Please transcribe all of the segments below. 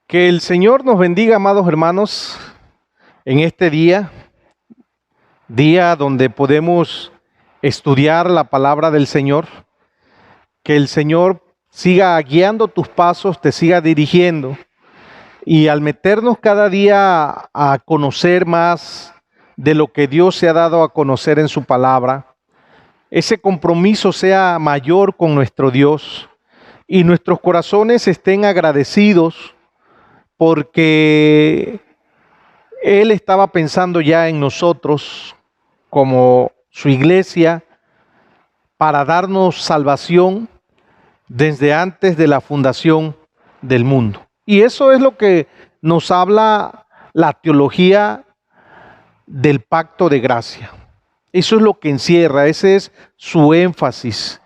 Que el Señor nos bendiga, amados hermanos, en este día donde podemos estudiar la palabra del Señor. Que el Señor siga guiando tus pasos, te siga dirigiendo. Y al meternos cada día a conocer más de lo que Dios se ha dado a conocer en su palabra, ese compromiso sea mayor con nuestro Dios y nuestros corazones estén agradecidos porque Él estaba pensando ya en nosotros como su iglesia para darnos salvación desde antes de la fundación del mundo. Y eso es lo que nos habla la teología del pacto de gracia. Eso es lo que encierra, ese es su énfasis,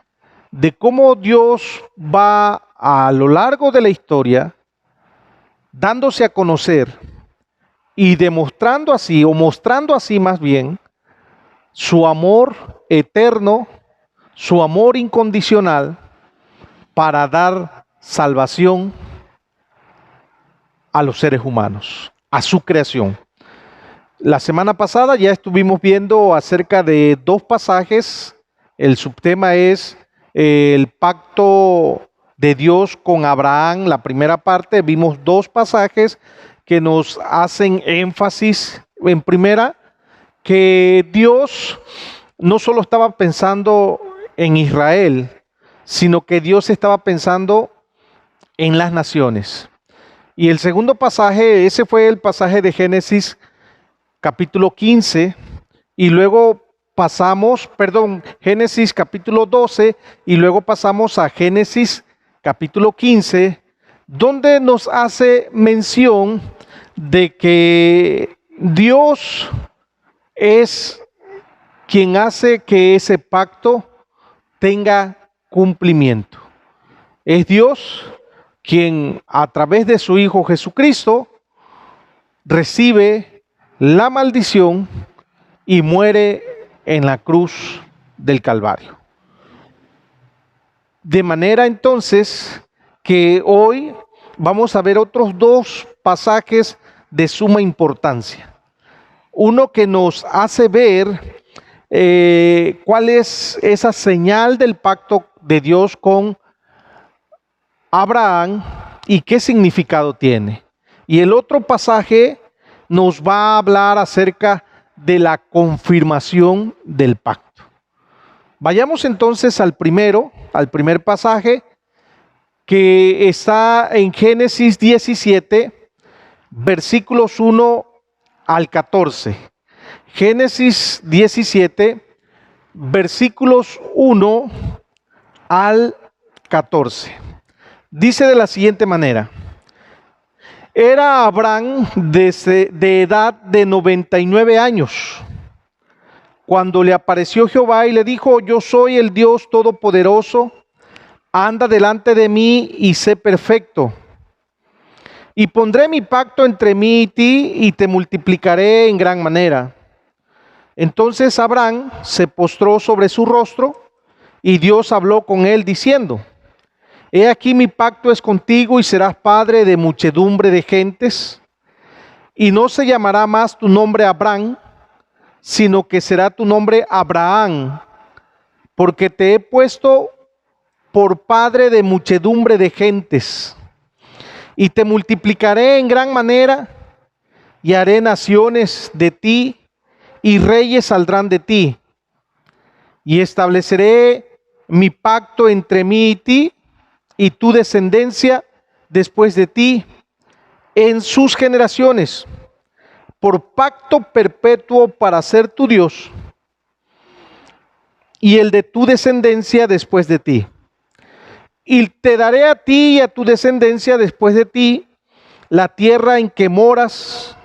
de cómo Dios va a lo largo de la historia dándose a conocer y demostrando así, o mostrando así más bien, su amor eterno, su amor incondicional para dar salvación a los seres humanos, a su creación. La semana pasada ya estuvimos viendo acerca de dos pasajes. El subtema es el pacto de Dios con Abraham. La primera parte vimos dos pasajes que nos hacen énfasis. En primera, que Dios no solo estaba pensando en Israel, sino que Dios estaba pensando en las naciones. Y el segundo pasaje, ese fue el pasaje de Génesis capítulo 15, y luego Génesis capítulo 12, y luego pasamos a Génesis capítulo 15, donde nos hace mención de que Dios es quien hace que ese pacto tenga cumplimiento. Es Dios quien a través de su Hijo Jesucristo recibe la maldición y muere en la cruz del Calvario. De manera entonces que hoy vamos a ver otros dos pasajes de suma importancia. Uno que nos hace ver cuál es esa señal del pacto de Dios con Abraham y qué significado tiene. Y el otro pasaje nos va a hablar acerca de la confirmación del pacto. Vayamos entonces al primer pasaje, que está en Génesis 17, versículos 1 al 14. Génesis 17, versículos 1 al 14. Dice de la siguiente manera: era Abraham de edad de 99 años, cuando le apareció Jehová y le dijo: yo soy el Dios Todopoderoso, anda delante de mí y sé perfecto. Y pondré mi pacto entre mí y ti, y te multiplicaré en gran manera. Entonces Abraham se postró sobre su rostro, y Dios habló con él diciendo: he aquí mi pacto es contigo, y serás padre de muchedumbre de gentes, y no se llamará más tu nombre Abraham, sino que será tu nombre Abraham, porque te he puesto por padre de muchedumbre de gentes, y te multiplicaré en gran manera, y haré naciones de ti, y reyes saldrán de ti, y estableceré mi pacto entre mí y ti, y tu descendencia después de ti, en sus generaciones, por pacto perpetuo para ser tu Dios, y el de tu descendencia después de ti. Y te daré a ti y a tu descendencia después de ti la tierra en que moras,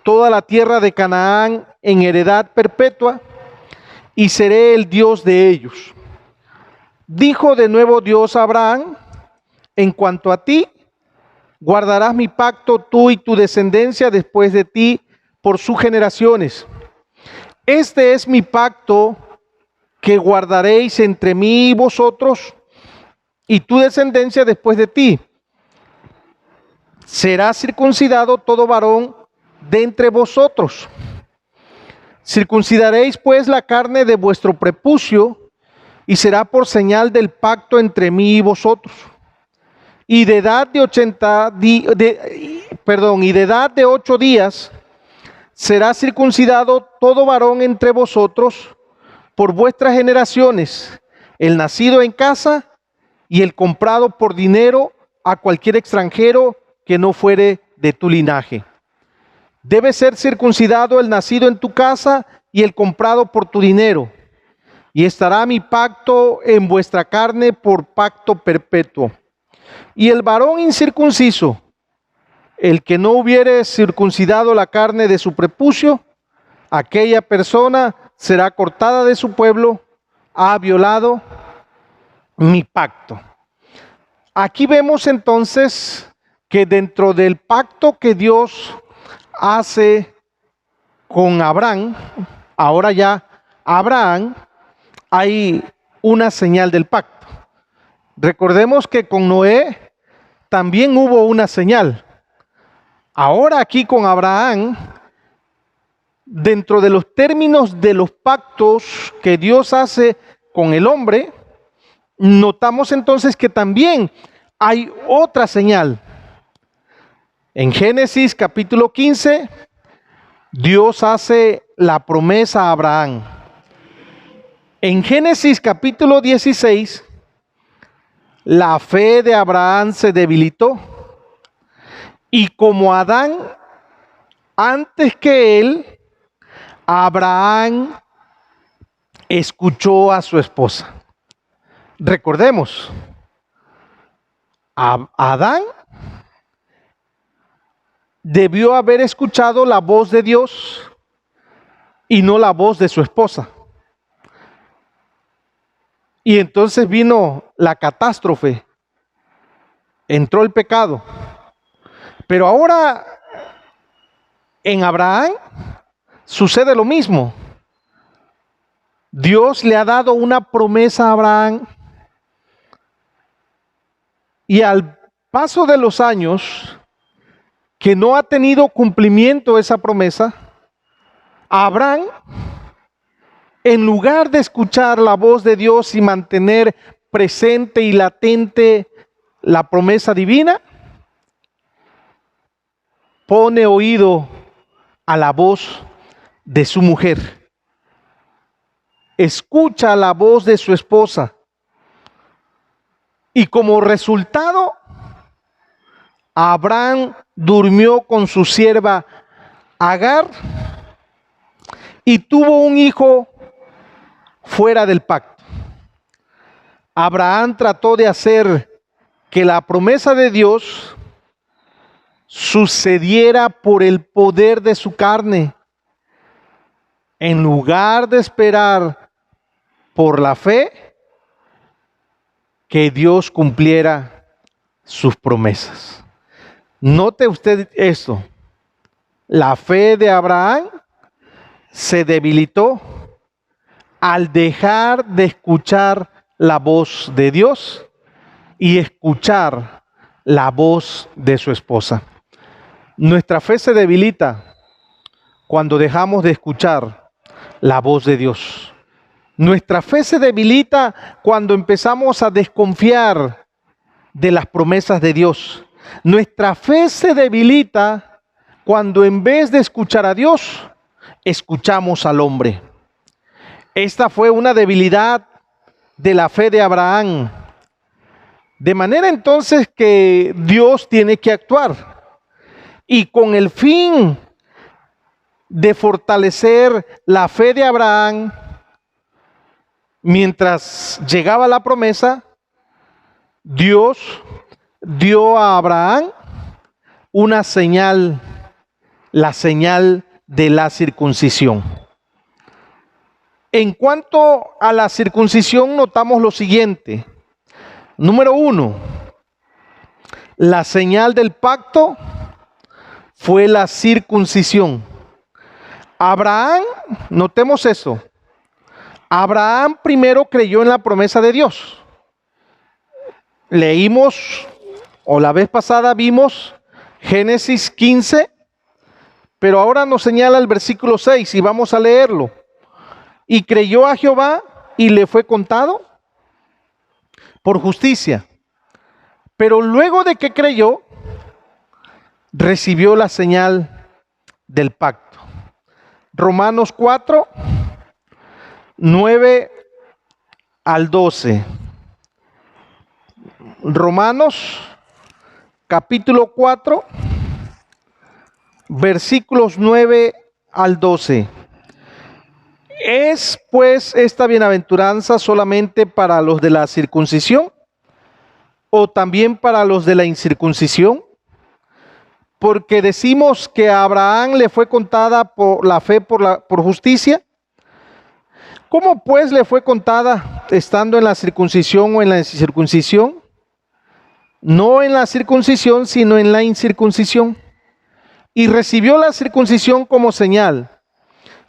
toda la tierra de Canaán en heredad perpetua, y seré el Dios de ellos. Dijo de nuevo Dios a Abraham: en cuanto a ti, guardarás mi pacto tú y tu descendencia después de ti por sus generaciones. Este es mi pacto que guardaréis entre mí y vosotros y tu descendencia después de ti. será circuncidado todo varón de entre vosotros. Circuncidaréis pues la carne de vuestro prepucio, y será por señal del pacto entre mí y vosotros. Y de edad de 8 días será circuncidado todo varón entre vosotros por vuestras generaciones, el nacido en casa y el comprado por dinero a cualquier extranjero que no fuere de tu linaje. Debe ser circuncidado el nacido en tu casa y el comprado por tu dinero. Y estará mi pacto en vuestra carne por pacto perpetuo. Y el varón incircunciso, el que no hubiere circuncidado la carne de su prepucio, aquella persona será cortada de su pueblo, ha violado mi pacto. Aquí vemos entonces que dentro del pacto que Dios hace con Abraham, ahora ya Abraham, hay una señal del pacto. Recordemos que con Noé también hubo una señal. Ahora aquí con Abraham, dentro de los términos de los pactos que Dios hace con el hombre, notamos entonces que también hay otra señal. En Génesis capítulo 15, Dios hace la promesa a Abraham. En Génesis capítulo 16, la fe de Abraham se debilitó. Y como Adán, antes que él, Abraham escuchó a su esposa. Recordemos, Adán debió haber escuchado la voz de Dios y no la voz de su esposa. Y entonces vino la catástrofe, entró el pecado. Pero ahora en Abraham sucede lo mismo. Dios le ha dado una promesa a Abraham y al paso de los años que no ha tenido cumplimiento esa promesa, Abraham, en lugar de escuchar la voz de Dios y mantener presente y latente la promesa divina, pone oído a la voz de su mujer. Escucha la voz de su esposa. Y como resultado, Abraham durmió con su sierva Agar y tuvo un hijo fuera del pacto. Abraham trató de hacer que la promesa de Dios sucediera por el poder de su carne, en lugar de esperar por la fe que Dios cumpliera sus promesas. Note usted esto, la fe de Abraham se debilitó al dejar de escuchar la voz de Dios y escuchar la voz de su esposa. Nuestra fe se debilita cuando dejamos de escuchar la voz de Dios. Nuestra fe se debilita cuando empezamos a desconfiar de las promesas de Dios. Nuestra fe se debilita cuando en vez de escuchar a Dios, escuchamos al hombre. Esta fue una debilidad de la fe de Abraham. De manera entonces que Dios tiene que actuar. Y con el fin de fortalecer la fe de Abraham, mientras llegaba la promesa, Dios dio a Abraham una señal, la señal de la circuncisión. En cuanto a la circuncisión, notamos lo siguiente. Número 1, la señal del pacto fue la circuncisión. Abraham, notemos eso, Abraham primero creyó en la promesa de Dios. Leímos, o la vez pasada vimos, Génesis 15, pero ahora nos señala el versículo 6 y vamos a leerlo. Y creyó a Jehová y le fue contado por justicia. Pero luego de que creyó, recibió la señal del pacto. Romanos 4, 9 al 12. Romanos capítulo 4, versículos 9 al 12. ¿Es pues esta bienaventuranza solamente para los de la circuncisión o también para los de la incircuncisión? Porque decimos que a Abraham le fue contada por la fe por justicia. ¿Cómo pues le fue contada estando en la circuncisión o en la incircuncisión? No en la circuncisión, sino en la incircuncisión. Y recibió la circuncisión como señal,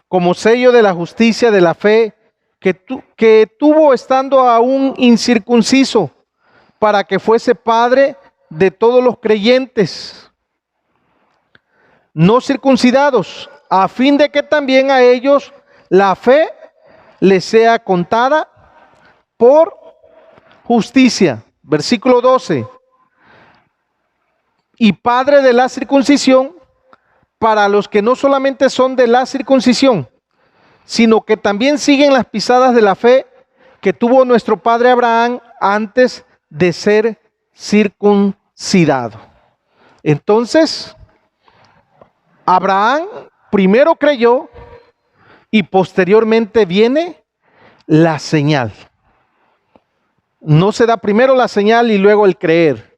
como sello de la justicia de la fe que tuvo estando aún incircunciso, para que fuese padre de todos los creyentes no circuncidados, a fin de que también a ellos la fe les sea contada por justicia. Versículo 12. Y padre de la circuncisión para los que no solamente son de la circuncisión, sino que también siguen las pisadas de la fe que tuvo nuestro padre Abraham antes de ser circuncidado. Entonces, Abraham primero creyó y posteriormente viene la señal. No se da primero la señal y luego el creer.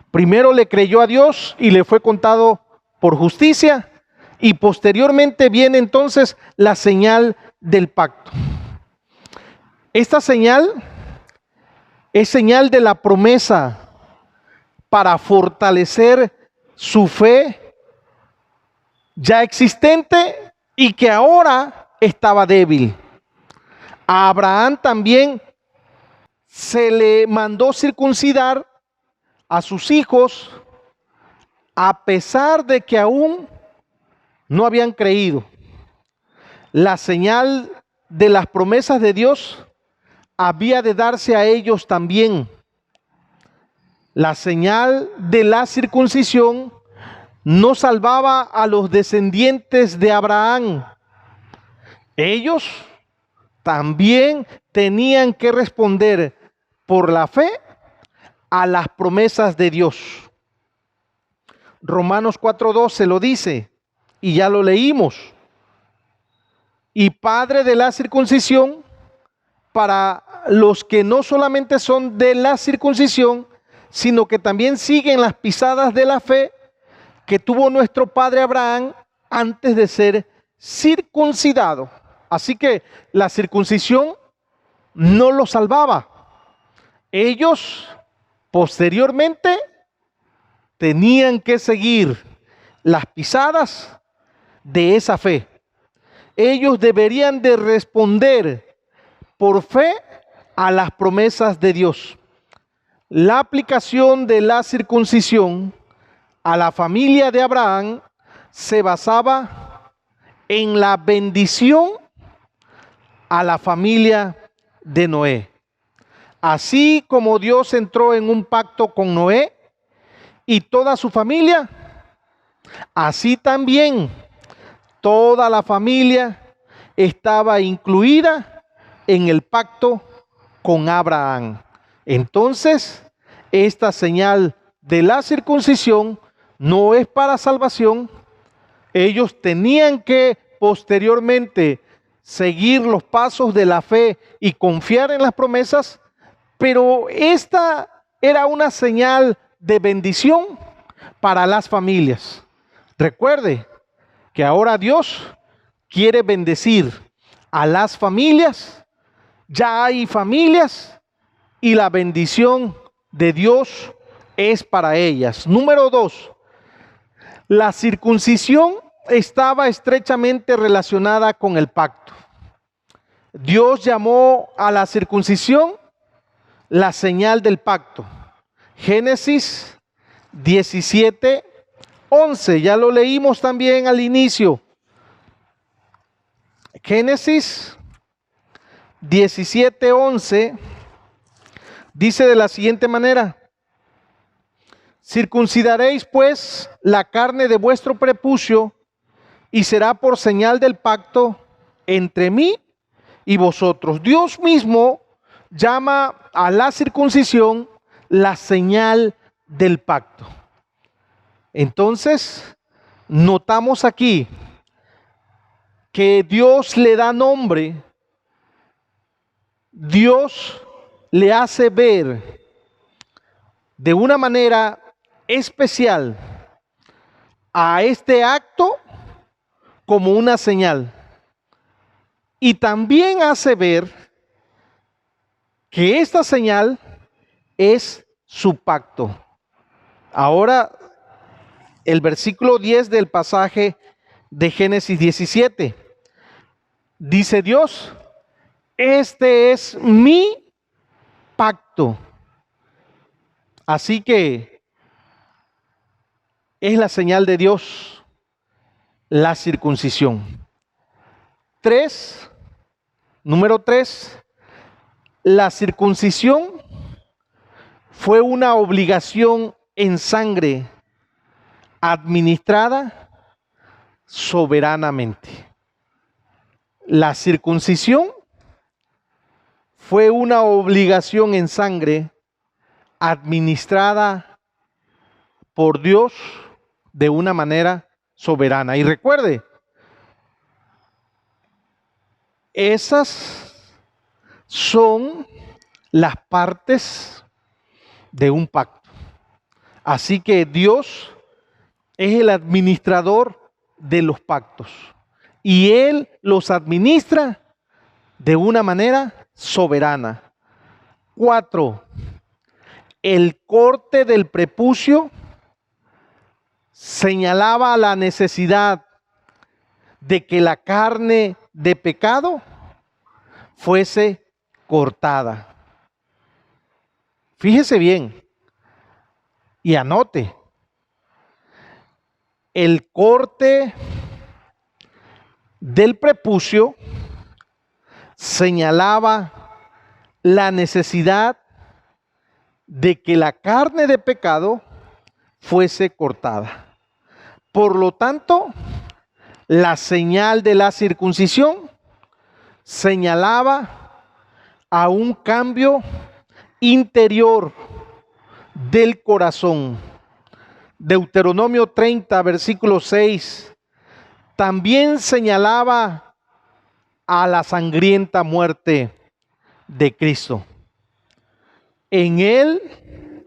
Primero le creyó a Dios y le fue contado por justicia, y posteriormente viene entonces la señal del pacto. Esta señal es señal de la promesa para fortalecer su fe ya existente y que ahora estaba débil. A Abraham también se le mandó circuncidar a sus hijos a pesar de que aún no habían creído. La señal de las promesas de Dios había de darse a ellos también. La señal de la circuncisión no salvaba a los descendientes de Abraham. Ellos también tenían que responder por la fe a las promesas de Dios. Romanos 4:12 lo dice y ya lo leímos. Y padre de la circuncisión para los que no solamente son de la circuncisión, sino que también siguen las pisadas de la fe que tuvo nuestro padre Abraham antes de ser circuncidado. Así que la circuncisión no lo salvaba. Ellos posteriormente tenían que seguir las pisadas de esa fe. Ellos deberían de responder por fe a las promesas de Dios. La aplicación de la circuncisión a la familia de Abraham se basaba en la bendición a la familia de Noé. Así como Dios entró en un pacto con Noé y toda su familia, así también toda la familia estaba incluida en el pacto con Abraham. Entonces, esta señal de la circuncisión no es para salvación. Ellos tenían que posteriormente seguir los pasos de la fe y confiar en las promesas, pero esta era una señal de bendición para las familias. Recuerde que ahora Dios quiere bendecir a las familias. Ya hay familias y la bendición de Dios es para ellas. Número 2, la circuncisión estaba estrechamente relacionada con el pacto. Dios llamó a la circuncisión la señal del pacto. Génesis 17 11, ya lo leímos también al inicio. Génesis 17:11 dice de la siguiente manera: circuncidaréis pues la carne de vuestro prepucio, y será por señal del pacto entre mí y vosotros. Dios mismo llama a la circuncisión la señal del pacto. Entonces, notamos aquí que Dios le da nombre, Dios le hace ver de una manera especial a este acto como una señal. Y también hace ver que esta señal es su pacto. Ahora, el versículo 10 del pasaje de Génesis 17. Dice Dios: este es mi pacto. Así que es la señal de Dios, la circuncisión. Número 3, la circuncisión fue una obligación en sangre administrada soberanamente. La circuncisión fue una obligación en sangre administrada por Dios de una manera soberana. Y recuerde, esas son las partes de un pacto. Así que Dios es el administrador de los pactos y Él los administra de una manera soberana. 4, el corte del prepucio señalaba la necesidad de que la carne de pecado fuese cortada. Fíjese bien y anote: el corte del prepucio señalaba la necesidad de que la carne de pecado fuese cortada. Por lo tanto, la señal de la circuncisión señalaba a un cambio interior del corazón. Deuteronomio 30, versículo 6, también señalaba a la sangrienta muerte de Cristo. En Él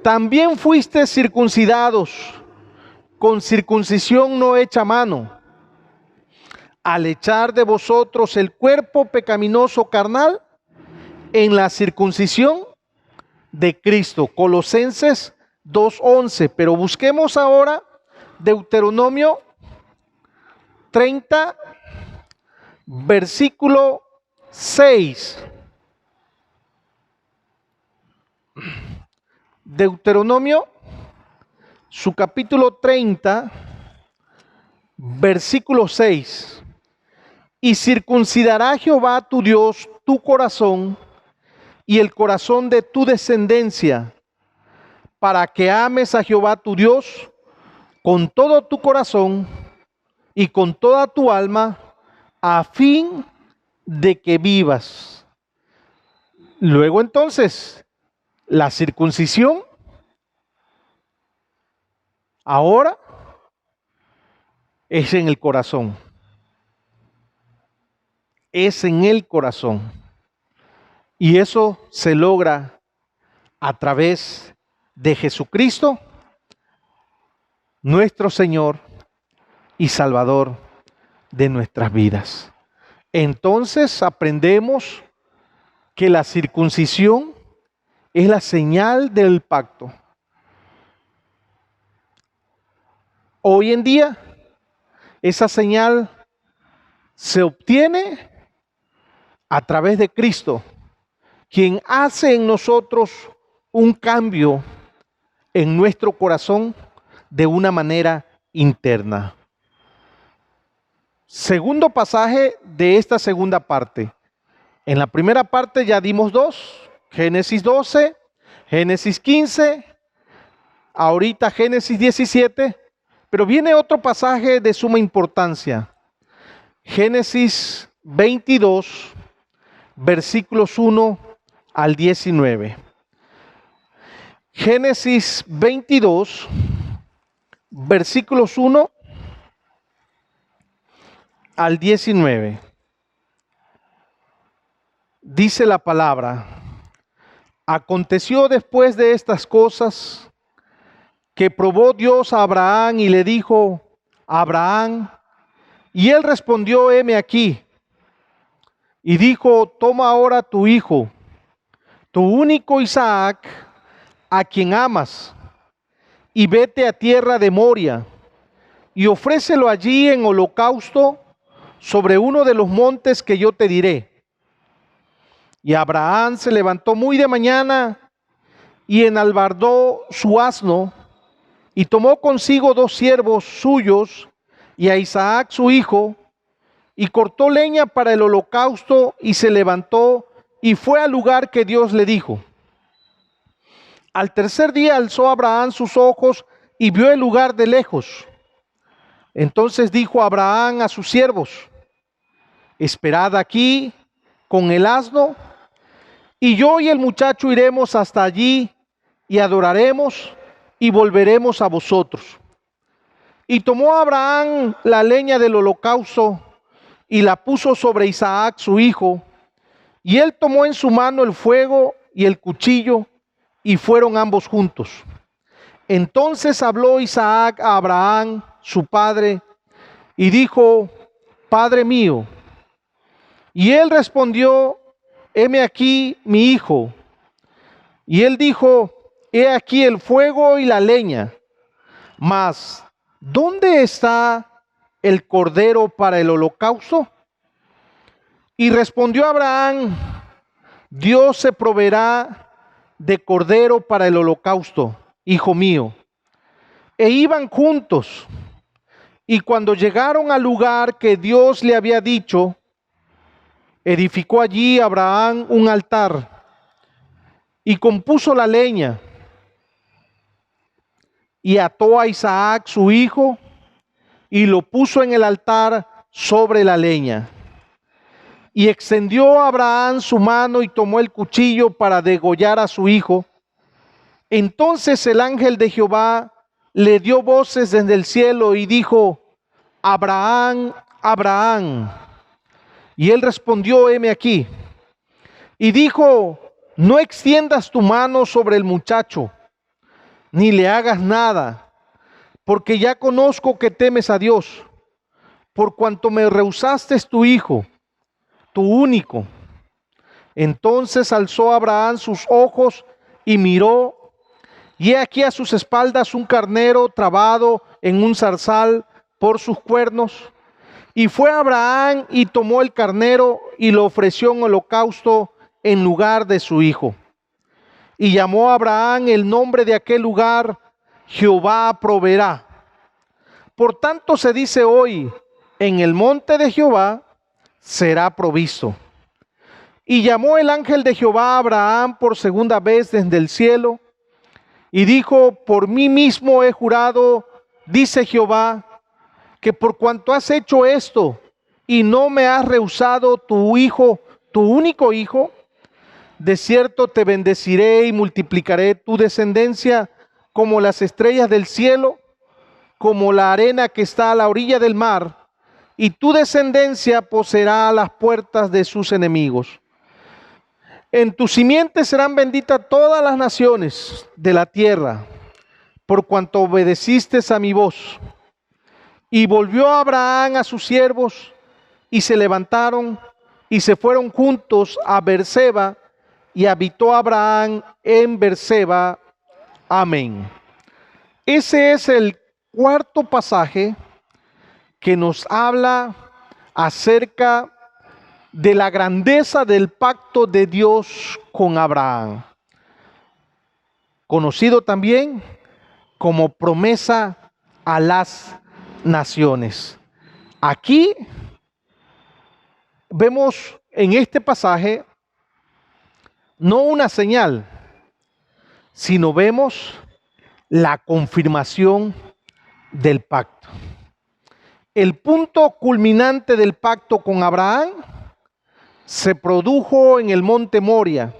también fuiste circuncidados con circuncisión no hecha a mano, al echar de vosotros el cuerpo pecaminoso carnal en la circuncisión de Cristo. Colosenses 2:11. Pero busquemos ahora Deuteronomio 30, versículo 6. Deuteronomio, su capítulo 30, versículo 6. Y circuncidará Jehová tu Dios tu corazón y el corazón de tu descendencia, para que ames a Jehová tu Dios con todo tu corazón y con toda tu alma, a fin de que vivas. Luego entonces, la circuncisión ahora es en el corazón. Es en el corazón. Y eso se logra a través de Jesucristo, nuestro Señor y Salvador de nuestras vidas. Entonces aprendemos que la circuncisión es la señal del pacto. Hoy en día, esa señal se obtiene a través de Cristo, quien hace en nosotros un cambio en nuestro corazón de una manera interna. Segundo pasaje de esta segunda parte. En la primera parte ya dimos dos, Génesis 12, Génesis 15, ahorita Génesis 17, pero viene otro pasaje de suma importancia. Génesis 22, versículos 1 al 19. Génesis 22, versículos 1 al 19. Dice la palabra: aconteció después de estas cosas que probó Dios a Abraham y le dijo: Abraham, y él respondió: heme aquí. Y dijo: toma ahora tu hijo, tu único Isaac, a quien amas, y vete a tierra de Moria, y ofrécelo allí en holocausto sobre uno de los montes que yo te diré. Y Abraham se levantó muy de mañana y enalbardó su asno, y tomó consigo 2 siervos suyos y a Isaac su hijo, y cortó leña para el holocausto, y se levantó y fue al lugar que Dios le dijo. Al tercer día alzó Abraham sus ojos y vio el lugar de lejos. Entonces dijo Abraham a sus siervos: esperad aquí con el asno, y yo y el muchacho iremos hasta allí y adoraremos y volveremos a vosotros. Y tomó Abraham la leña del holocausto y la puso sobre Isaac su hijo, y él tomó en su mano el fuego y el cuchillo, y fueron ambos juntos. Entonces habló Isaac a Abraham, su padre, y dijo: Padre mío. Y él respondió: heme aquí mi hijo. Y él dijo: he aquí el fuego y la leña, mas ¿dónde está el cordero para el holocausto? Y respondió Abraham: Dios se proveerá de cordero para el holocausto, hijo mío. E iban juntos. Y cuando llegaron al lugar que Dios le había dicho, edificó allí Abraham un altar y compuso la leña, y ató a Isaac su hijo y lo puso en el altar sobre la leña. Y extendió Abraham su mano y tomó el cuchillo para degollar a su hijo. Entonces el ángel de Jehová le dio voces desde el cielo y dijo: Abraham, Abraham. Y él respondió: heme aquí. Y dijo: no extiendas tu mano sobre el muchacho, ni le hagas nada, porque ya conozco que temes a Dios, por cuanto me rehusaste tu hijo, tu único. Entonces alzó Abraham sus ojos y miró, y he aquí a sus espaldas un carnero trabado en un zarzal por sus cuernos. Y fue Abraham y tomó el carnero y lo ofreció en holocausto en lugar de su hijo. Y llamó a Abraham el nombre de aquel lugar: Jehová proveerá. Por tanto se dice hoy: en el monte de Jehová será provisto. Y llamó el ángel de Jehová a Abraham por segunda vez desde el cielo, y dijo: por mí mismo he jurado, dice Jehová, que por cuanto has hecho esto y no me has rehusado tu hijo, tu único hijo, de cierto te bendeciré y multiplicaré tu descendencia como las estrellas del cielo, como la arena que está a la orilla del mar, y tu descendencia poseerá las puertas de sus enemigos. En tu simiente serán benditas todas las naciones de la tierra, por cuanto obedeciste a mi voz. Y volvió Abraham a sus siervos, y se levantaron y se fueron juntos a Beerseba, y habitó Abraham en Beerseba. Amén. Ese es el cuarto pasaje que nos habla acerca de la grandeza del pacto de Dios con Abraham, conocido también como promesa a las naciones. Aquí vemos en este pasaje no una señal, sino vemos la confirmación del pacto. El punto culminante del pacto con Abraham se produjo en el monte Moria,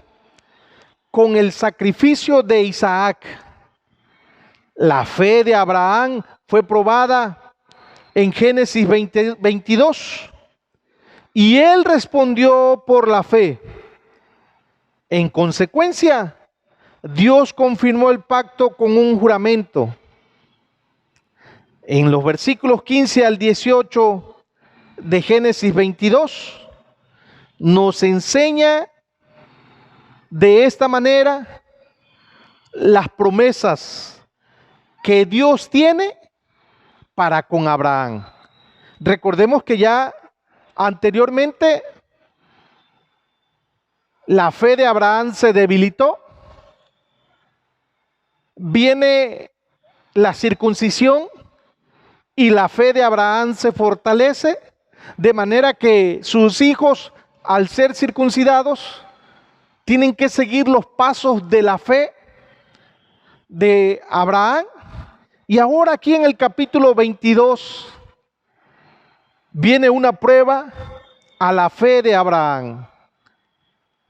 con el sacrificio de Isaac. La fe de Abraham fue probada en Génesis 22, y él respondió por la fe. En consecuencia, Dios confirmó el pacto con un juramento. En los versículos 15 al 18 de Génesis 22, nos enseña de esta manera las promesas que Dios tiene para con Abraham. Recordemos que ya anteriormente la fe de Abraham se debilitó. Viene la circuncisión y la fe de Abraham se fortalece, de manera que sus hijos, al ser circuncidados, tienen que seguir los pasos de la fe de Abraham. Y ahora aquí en el capítulo 22 viene una prueba a la fe de Abraham.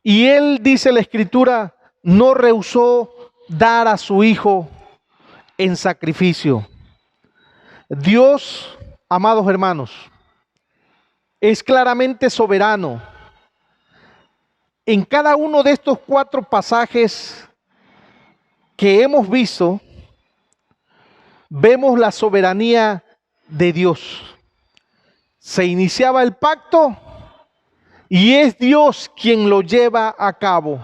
Y él, dice la Escritura, no rehusó dar a su hijo en sacrificio. Dios, amados hermanos, es claramente soberano. En cada uno de estos 4 pasajes que hemos visto, vemos la soberanía de Dios. Se iniciaba el pacto y es Dios quien lo lleva a cabo.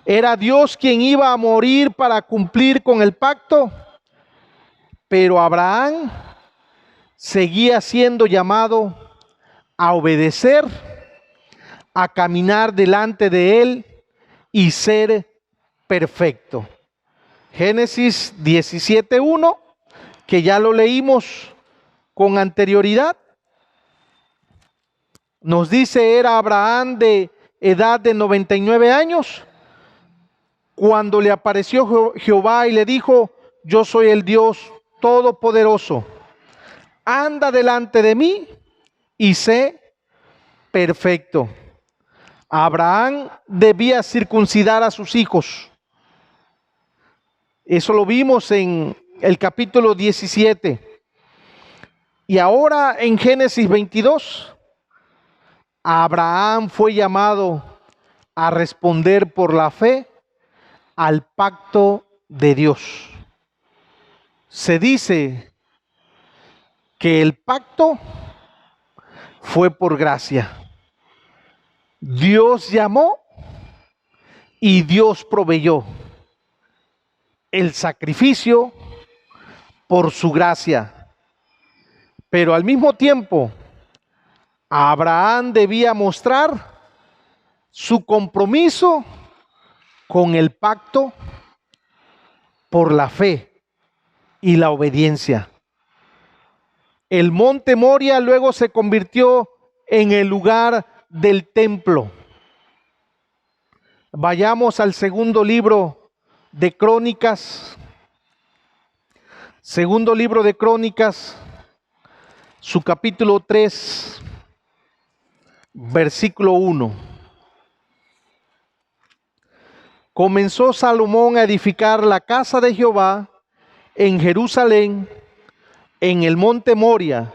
Era Dios quien iba a morir para cumplir con el pacto, pero Abraham seguía siendo llamado a obedecer, a caminar delante de él y ser perfecto. Génesis 17:1, que ya lo leímos con anterioridad, nos dice: era Abraham de edad de 99 años cuando le apareció Jehová y le dijo: yo soy el Dios Todopoderoso, anda delante de mí y sé perfecto. Abraham debía circuncidar a sus hijos. Eso lo vimos en el capítulo 17. Y ahora en Génesis 22, Abraham fue llamado a responder por la fe al pacto de Dios. Se dice que el pacto fue por gracia. Dios llamó y Dios proveyó el sacrificio por su gracia. Pero al mismo tiempo, Abraham debía mostrar su compromiso con el pacto por la fe y la obediencia. El monte Moria luego se convirtió en el lugar del templo. Vayamos al segundo libro de Crónicas. Segundo libro de Crónicas, su capítulo 3, versículo 1. Comenzó Salomón a edificar la casa de Jehová en Jerusalén, en el monte Moria,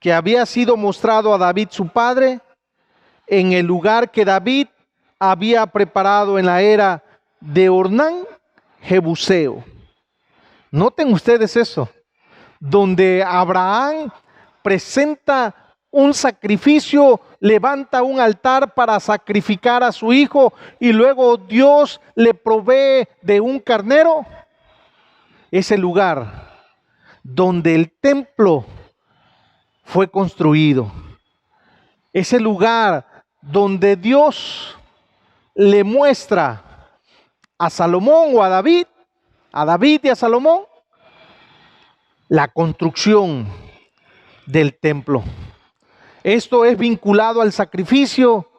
que había sido mostrado a David su padre, en el lugar que David había preparado en la era de Ornán Jebuseo. Noten ustedes eso, donde Abraham presenta un sacrificio, levanta un altar para sacrificar a su hijo y luego Dios le provee de un carnero. Es el lugar donde el templo fue construido. Es el lugar donde Dios le muestra a Salomón o a David y a Salomón, la construcción del templo. Esto es vinculado al sacrificio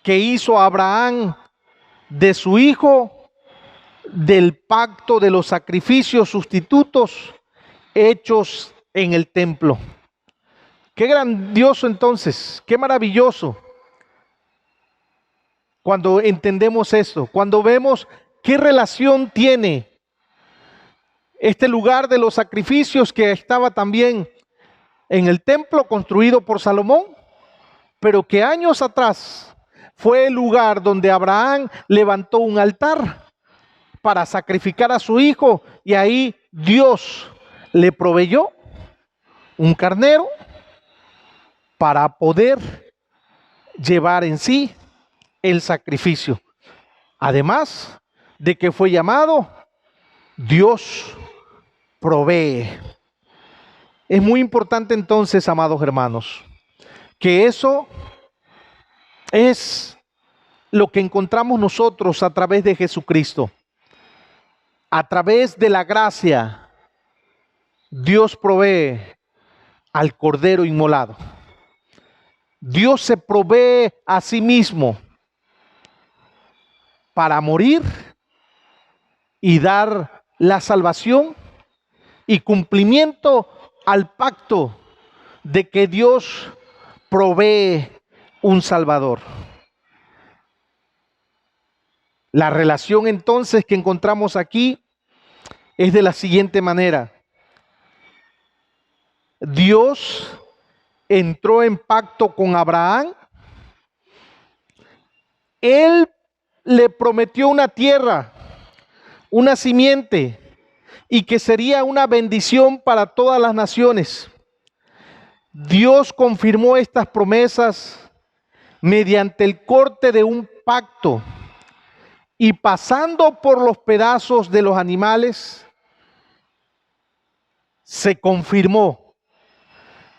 que hizo Abraham de su hijo, del pacto de los sacrificios sustitutos hechos en el templo. Qué grandioso entonces, qué maravilloso cuando entendemos esto, cuando vemos qué relación tiene este lugar de los sacrificios que estaba también en el templo construido por Salomón, pero que años atrás fue el lugar donde Abraham levantó un altar para sacrificar a su hijo, y ahí Dios le proveyó un carnero para poder llevar en sí el sacrificio. Además de que fue llamado Dios provee. Es muy importante entonces, amados hermanos, que eso es lo que encontramos nosotros a través de Jesucristo. A través de la gracia, Dios provee al Cordero inmolado. Dios se provee a sí mismo para morir y dar la salvación y cumplimiento al pacto de que Dios provee un Salvador. La relación entonces que encontramos aquí es de la siguiente manera. Dios entró en pacto con Abraham. Él le prometió una tierra, una simiente, y que sería una bendición para todas las naciones. Dios confirmó estas promesas mediante el corte de un pacto y pasando por los pedazos de los animales, se confirmó.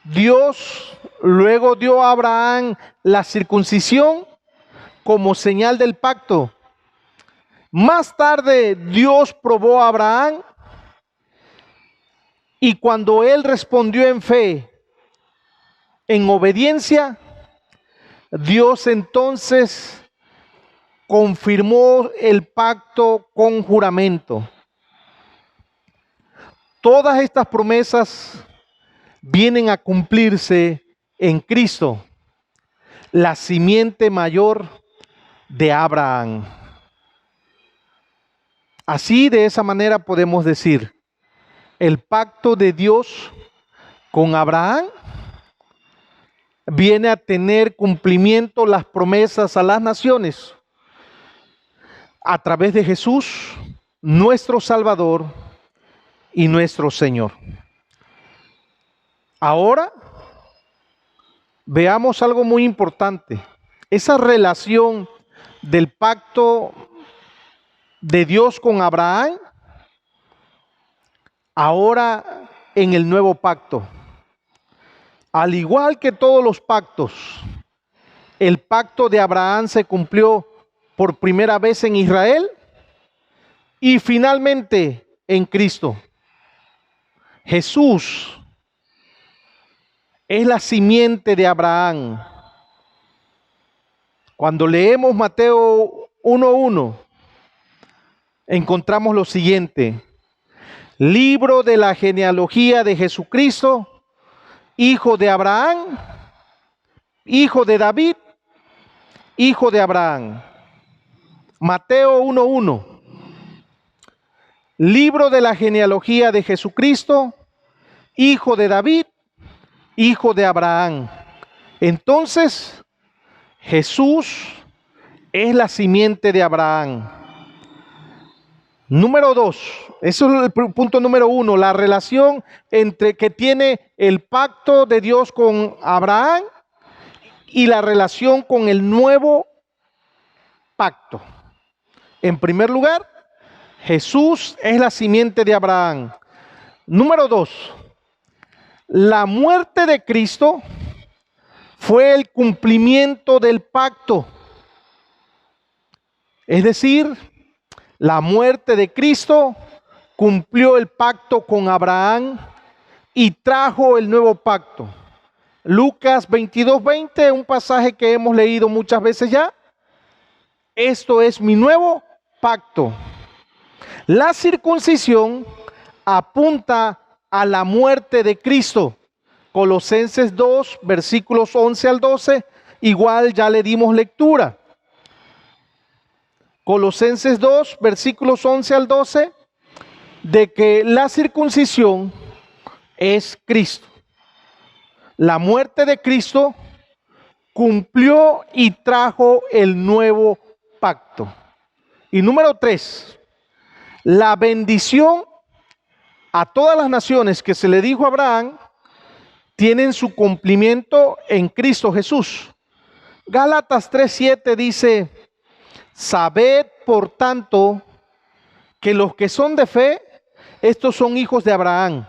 Dios luego dio a Abraham la circuncisión como señal del pacto. Más tarde Dios probó a Abraham, y cuando él respondió en fe, en obediencia, Dios entonces confirmó el pacto con juramento. Todas estas promesas vienen a cumplirse en Cristo, la simiente mayor de Abraham. Así, de esa manera podemos decir, el pacto de Dios con Abraham viene a tener cumplimiento las promesas a las naciones a través de Jesús, nuestro Salvador y nuestro Señor. Ahora veamos algo muy importante. Esa relación del pacto de Dios con Abraham, ahora en el nuevo pacto. Al igual que todos los pactos, el pacto de Abraham se cumplió por primera vez en Israel y finalmente en Cristo. Jesús es la simiente de Abraham. Cuando leemos Mateo 1:1, encontramos lo siguiente: libro de la genealogía de Jesucristo, hijo de Abraham, hijo de David, hijo de Abraham. Mateo 1:1. Libro de la genealogía de Jesucristo, hijo de David, hijo de Abraham. Entonces, Jesús es la simiente de Abraham. Número 2, eso es el punto número 1, la relación entre que tiene el pacto de Dios con Abraham y la relación con el nuevo pacto. En primer lugar, Jesús es la simiente de Abraham. Número 2, la muerte de Cristo fue el cumplimiento del pacto. Es decir, la muerte de Cristo cumplió el pacto con Abraham y trajo el nuevo pacto. Lucas 22:20, un pasaje que hemos leído muchas veces ya. Esto es mi nuevo pacto. La circuncisión apunta a la muerte de Cristo. Colosenses 2, versículos 11 al 12, igual ya le dimos lectura. Colosenses 2, versículos 11 al 12, de que la circuncisión es Cristo. La muerte de Cristo cumplió y trajo el nuevo pacto. Y número 3, la bendición a todas las naciones que se le dijo a Abraham tienen su cumplimiento en Cristo Jesús. Gálatas 3:7 dice: sabed por tanto que los que son de fe, estos son hijos de Abraham.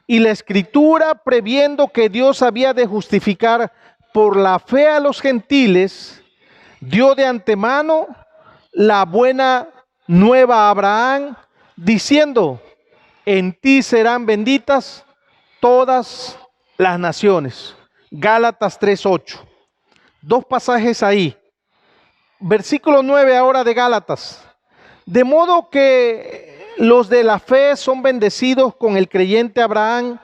Y la Escritura, previendo que Dios había de justificar por la fe a los gentiles, dio de antemano la buena nueva a Abraham, diciendo: en ti serán benditas todas las naciones. Gálatas 3:8. Dos pasajes ahí. Versículo 9 ahora de Gálatas. De modo que los de la fe son bendecidos con el creyente Abraham.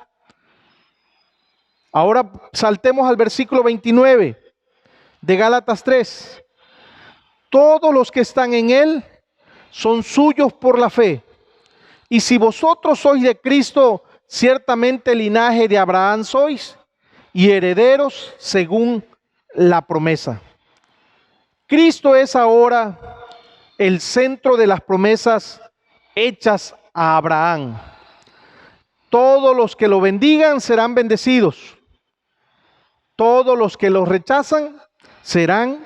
Ahora saltemos al versículo 29 de Gálatas 3. Todos los que están en él son suyos por la fe. Y si vosotros sois de Cristo, ciertamente linaje de Abraham sois y herederos según la promesa. Cristo es ahora el centro de las promesas hechas a Abraham. Todos los que lo bendigan serán bendecidos. Todos los que lo rechazan serán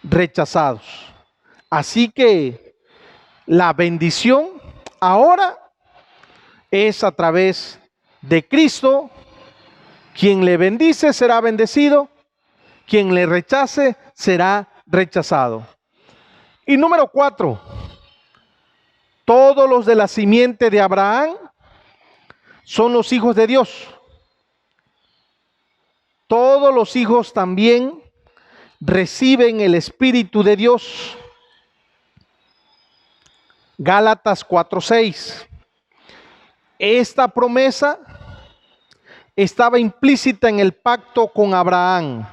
rechazados. Así que la bendición ahora es a través de Cristo. Quien le bendice será bendecido, quien le rechace será rechazado. Y número 4, todos los de la simiente de Abraham son los hijos de Dios. Todos los hijos también reciben el Espíritu de Dios. Gálatas 4:6. Esta promesa estaba implícita en el pacto con Abraham.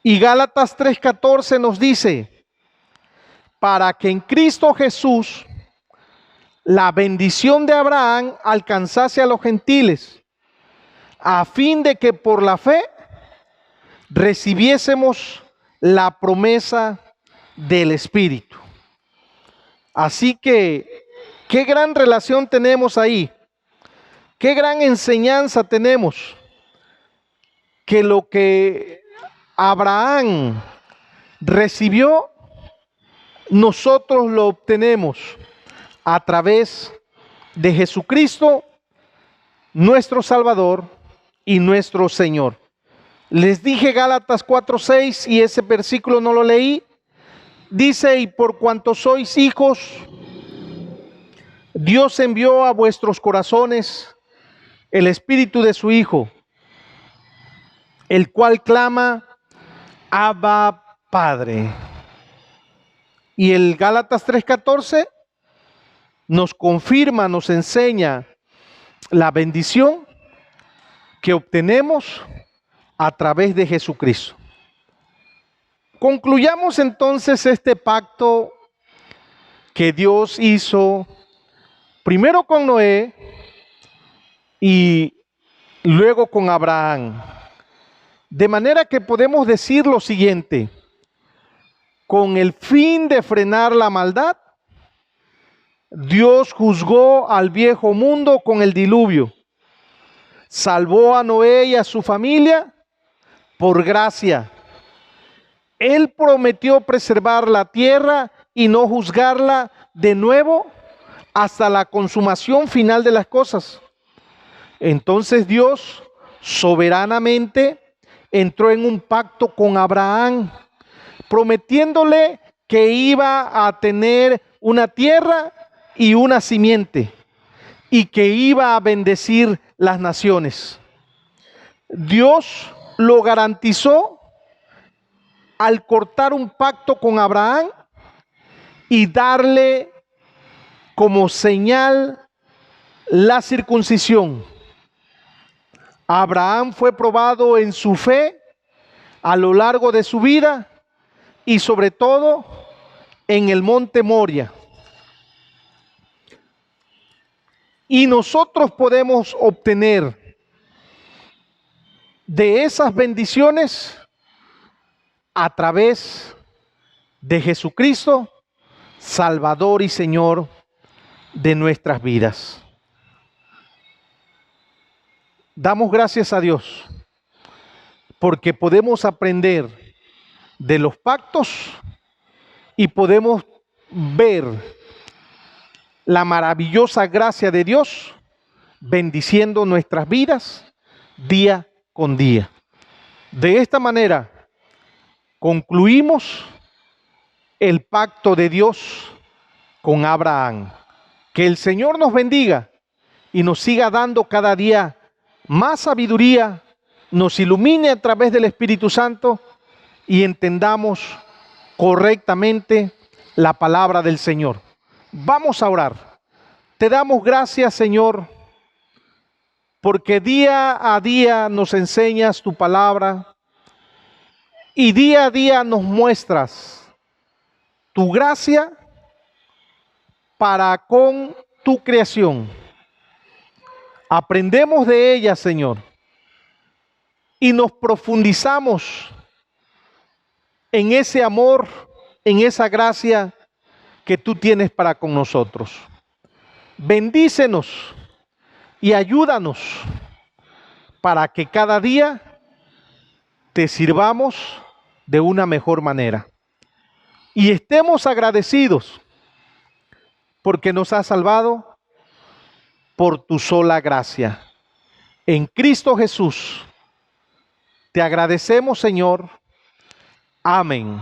Y Gálatas 3:14 nos dice: para que en Cristo Jesús la bendición de Abraham alcanzase a los gentiles, a fin de que por la fe recibiésemos la promesa del Espíritu. Así que, qué gran relación tenemos ahí, qué gran enseñanza tenemos, que lo que Abraham recibió, nosotros lo obtenemos a través de Jesucristo, nuestro Salvador y nuestro Señor. Les dije Gálatas 4:6 y ese versículo no lo leí. Dice: y por cuanto sois hijos, Dios envió a vuestros corazones el Espíritu de su Hijo, el cual clama: Abba, Padre. Y el Gálatas 3:14 nos confirma, nos enseña la bendición que obtenemos a través de Jesucristo. Concluyamos entonces este pacto que Dios hizo primero con Noé y luego con Abraham. De manera que podemos decir lo siguiente: con el fin de frenar la maldad, Dios juzgó al viejo mundo con el diluvio. Salvó a Noé y a su familia por gracia. Él prometió preservar la tierra y no juzgarla de nuevo hasta la consumación final de las cosas. Entonces Dios soberanamente entró en un pacto con Abraham, prometiéndole que iba a tener una tierra y una simiente, y que iba a bendecir las naciones. Dios lo garantizó al cortar un pacto con Abraham y darle como señal la circuncisión. Abraham fue probado en su fe a lo largo de su vida y sobre todo en el monte Moria. Y nosotros podemos obtener de esas bendiciones a través de Jesucristo, Salvador y Señor de nuestras vidas. Damos gracias a Dios porque podemos aprender de los pactos y podemos ver la maravillosa gracia de Dios bendiciendo nuestras vidas día con día. De esta manera concluimos el pacto de Dios con Abraham. Que el Señor nos bendiga y nos siga dando cada día más sabiduría, nos ilumine a través del Espíritu Santo y entendamos correctamente la palabra del Señor. Vamos a orar. Te damos gracias, Señor, porque día a día nos enseñas tu palabra y día a día nos muestras tu gracia para con tu creación. Aprendemos de ella, Señor, y nos profundizamos en ese amor, en esa gracia que tú tienes para con nosotros. Bendícenos y ayúdanos para que cada día te sirvamos de una mejor manera. Y estemos agradecidos porque nos has salvado por tu sola gracia. En Cristo Jesús te agradecemos, Señor. Amén.